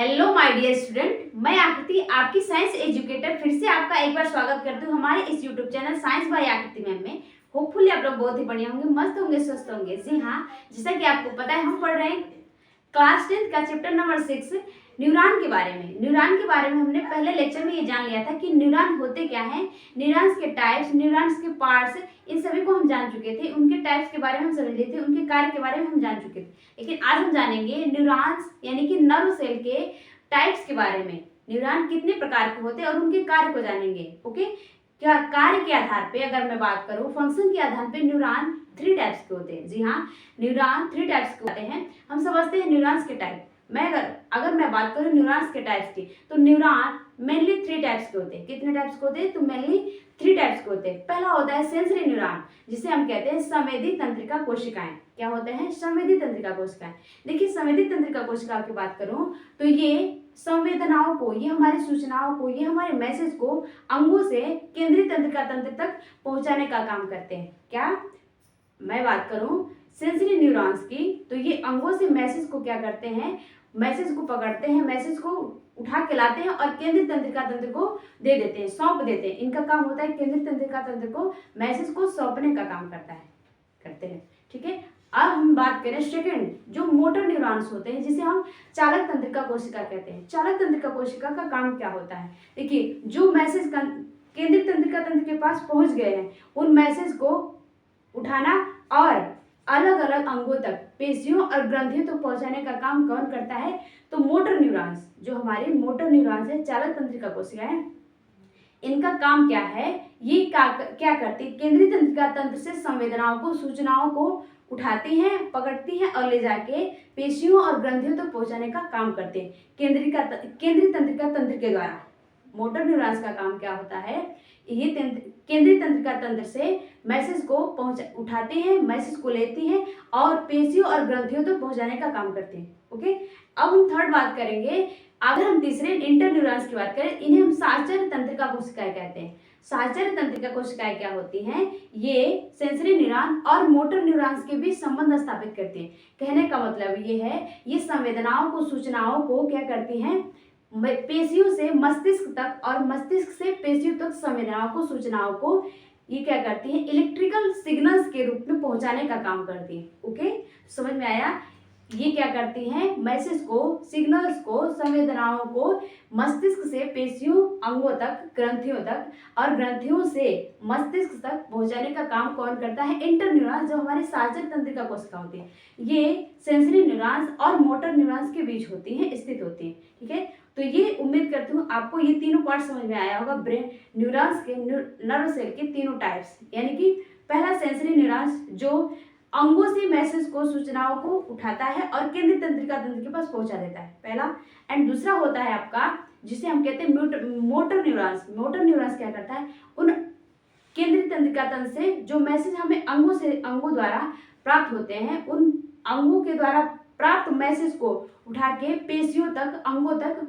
Hello my dear student, मैं आकृति आपकी साइंस एजुकेटर फिर से आपका एक बार स्वागत करती हूँ हमारे इस यूट्यूब चैनल साइंस बाय आकृति मैम में। होपफुली आप लोग बहुत ही बढ़िया होंगे, मस्त होंगे, स्वस्थ होंगे। जी हाँ, जैसा कि आपको पता है हम पढ़ रहे हैं क्लास 10 का चैप्टर नंबर 6 न्यूरॉन के बारे में। न्यूरॉन के बारे में हमने पहले लेक्चर में ये जान लिया था कि न्यूरॉन होते क्या हैं, न्यूरॉन्स के टाइप्स, न्यूरॉन्स के पार्ट्स, इन सभी को हम जान चुके थे। उनके टाइप्स के बारे में हम समझ लिए थे, उनके कार्य के बारे में हम जान चुके थे। लेकिन आज हम जानेंगे न्यूरॉन्स यानी कि नर्व सेल के टाइप्स के बारे में। न्यूरॉन कितने प्रकार के होते हैं और उनके कार्य को जानेंगे। ओके, क्या कार्य के आधार पे अगर मैं बात करूं, फंक्शन के आधार पे न्यूरॉन 3 टाइप्स के होते हैं। जी हाँ, न्यूरॉन 3 टाइप्स के होते हैं। हम समझते हैं न्यूरॉन्स के टाइप। अगर मैं बात करूं न्यूरॉन्स के टाइप्स की, तो न्यूरॉन मेनली 3 टाइप्स के होते हैं। कितने टाइप्स के होते हैं? तो मेनली 3 टाइप्स के होते हैं। पहला होता है सेंसरी न्यूरॉन, जिसे हम कहते हैं संवेदी तंत्रिका कोशिकाएं। क्या होते हैं? संवेदी तंत्रिका कोशिकाएं। देखिए, संवेदी तंत्रिका कोशिका की बात करूं तो ये संवेदनाओं को, ये हमारी सूचनाओं को, ये हमारे मैसेज को अंगों से केंद्रीय तंत्रिका तंत्र तक पहुंचाने का काम करते हैं। क्या मैं बात करूं सेंसरी न्यूरॉन्स की, तो ये अंगों से मैसेज को क्या करते हैं, मैसेज को पकड़ते हैं, मैसेज को उठा के लाते हैं और केंद्रीय तंत्रिका तंत्र को दे देते हैं, सौंप देते हैं। इनका काम होता है केंद्रीय तंत्रिका तंत्र को मैसेज को सौंपने का काम करते हैं। ठीक है, अब हम बात करें सेकंड, जो मोटर न्यूरॉन्स होते हैं, जिसे हम चालक तंत्रिका कोशिका कहते हैं। चालक तंत्रिका कोशिका का काम क्या होता है? देखिए, जो मैसेज केंद्रीय तंत्रिका तंत्र के पास पहुंच गए हैं, उन मैसेज को उठाना और अलग अलग अंगों तक, पेशियों और ग्रंथियों तक पहुंचाने का काम कौन करता है? तो मोटर न्यूरॉन्स, जो हमारी मोटर न्यूरॉन्स है, चालक तंत्रिका कोशिकाएं, इनका काम क्या है? ये क्या करती है? केंद्रीय तंत्रिका तंत्र से संवेदनाओं को, सूचनाओं को उठाती हैं, पकड़ती हैं और ले जाके पेशियों और ग्रंथियों तक पहुंचाने का काम करते हैं केंद्रीय तंत्रिका तंत्र के द्वारा। मोटर न्यूरॉन्स का काम क्या होता है? ये केंद्रीय तंत्रिका तंत्र से मैसेज को उठाते हैं, मैसेज को लेती हैं और पेशियों और ग्रंथियों तक पहुंचाने का काम करते हैं। ओके, अब हम थर्ड बात करेंगे। अगर हम तीसरे इंटर न्यूरॉन्स की बात करें, इन्हें हम साचर्य तंत्रिका कोशिकाएं कहते हैं। साचर्य तंत्रिका कोशिकाएं क्या होती हैं? ये सेंसरी न्यूरॉन और मोटर न्यूरॉन्स के बीच संबंध स्थापित करती हैं। कहने का मतलब ये है, ये संवेदनाओं को, सूचनाओं को क्या करती हैं? पेशियों से मस्तिष्क तक और मस्तिष्क से पेशियों तक संवेदनाओं को, सूचनाओं को ये क्या करती हैं? इलेक्ट्रिकल सिग्नल्स के रूप में पहुंचाने का काम करती हैं। ओके, समझ में आया? ये क्या करती हैं? मैसेज को, सिग्नल्स को, संवेदनाओं को मस्तिष्क से पेशियों, अंगों तक, ग्रंथियों तक और ग्रंथियों से मस्तिष्क तक पहुंचाने का काम कौन करता है? इंटर न्यूरॉन्स, जो हमारी साचर तंत्रिका कोशिका होती है। ये सेंसरी न्यूरॉन्स और मोटर न्यूरॉन्स के बीच होती हैं, स्थित होती हैं। ठीक है, तो ये उम्मीद करती हूँ आपको ये तीनों पार्ट समझ में आया होगा। ब्रेन न्यूरॉन्स के, नर्व सेल के तीनों टाइप्स, यानी कि पहला सेंसरी न्यूरॉन्स, जो अंगों से मैसेज को, सूचनाओं को उठाता है और केंद्रीय तंत्रिका तंत्र के पास पहुंचा देता है, पहला। एंड दूसरा होता है आपका, जिसे हम कहते हैं मोटर न्यूरॉन्स। मोटर न्यूरॉन्स क्या करता है? उन केंद्रीय तंत्रिका तंत्र से जो मैसेज हमें अंगों द्वारा प्राप्त होते हैं, उन अंगों के द्वारा प्राप्त मैसेज को उठा के पेशियों तक, अंगों तक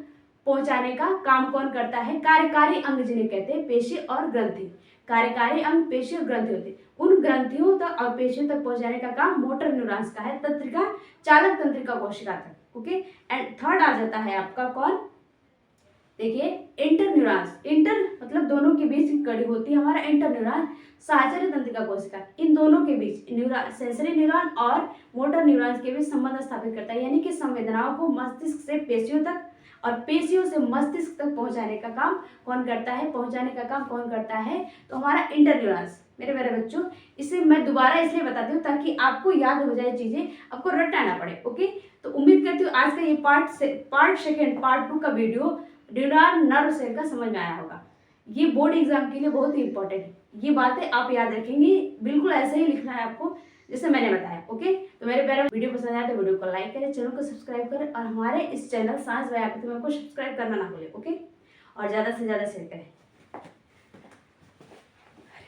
पहुंचाने का काम कौन करता है? कार्यकारी अंग, जिन्हें कहते हैं पेशी और ग्रंथि। कार्यकारी अंग, पेशी और ग्रंथि होते हैं। उन ग्रंथियों तक और पेशियों तक पहुंचाने का काम मोटर न्यूरॉन्स का है, तंत्रिका, चालक तंत्रिका कोशिका तक। ओके, एंड थर्ड आ जाता है आपका कौन? देखिए, इंटर न्यूरॉन्स। इंटर मतलब दोनों के बीच की कड़ी होती है हमारा इंटर न्यूरॉन, साचर्य तंत्रिका कोशिका। इन दोनों के बीच सेंसरी न्यूरॉन और मोटर न्यूरॉन्स के बीच संबंध स्थापित करता है, यानी कि संवेदनाओं को मस्तिष्क से पेशियों तक और पेशियों से मस्तिष्क तक पहुंचाने का काम कौन करता है? पहुंचाने का काम कौन करता है? तो हमारा इंटर न्यूरॉन्स। मेरे बच्चों, इसे मैं दोबारा इसलिए बताती हूँ ताकि आपको याद हो जाए चीजें, आपको रटाना पड़े। ओके, तो उम्मीद करती हूँ आज का ये पार्ट सेकेंड, पार्ट 2 का वीडियो न्यूरॉन नर्व सेल का समझ में आया होगा। ये बोर्ड एग्जाम के लिए बहुत ही इंपॉर्टेंट है, ये बातें आप याद रखेंगे, बिल्कुल ऐसे ही लिखना है आपको जैसे मैंने बताया। ओके, तो मेरे प्यारे, वीडियो पसंद आए तो वीडियो को लाइक करें, चैनल को सब्सक्राइब करें और हमारे इस चैनल साइंस बाय आकृति मैम को सब्सक्राइब करना ना भूलें। ओके, और ज़्यादा से ज़्यादा शेयर करें।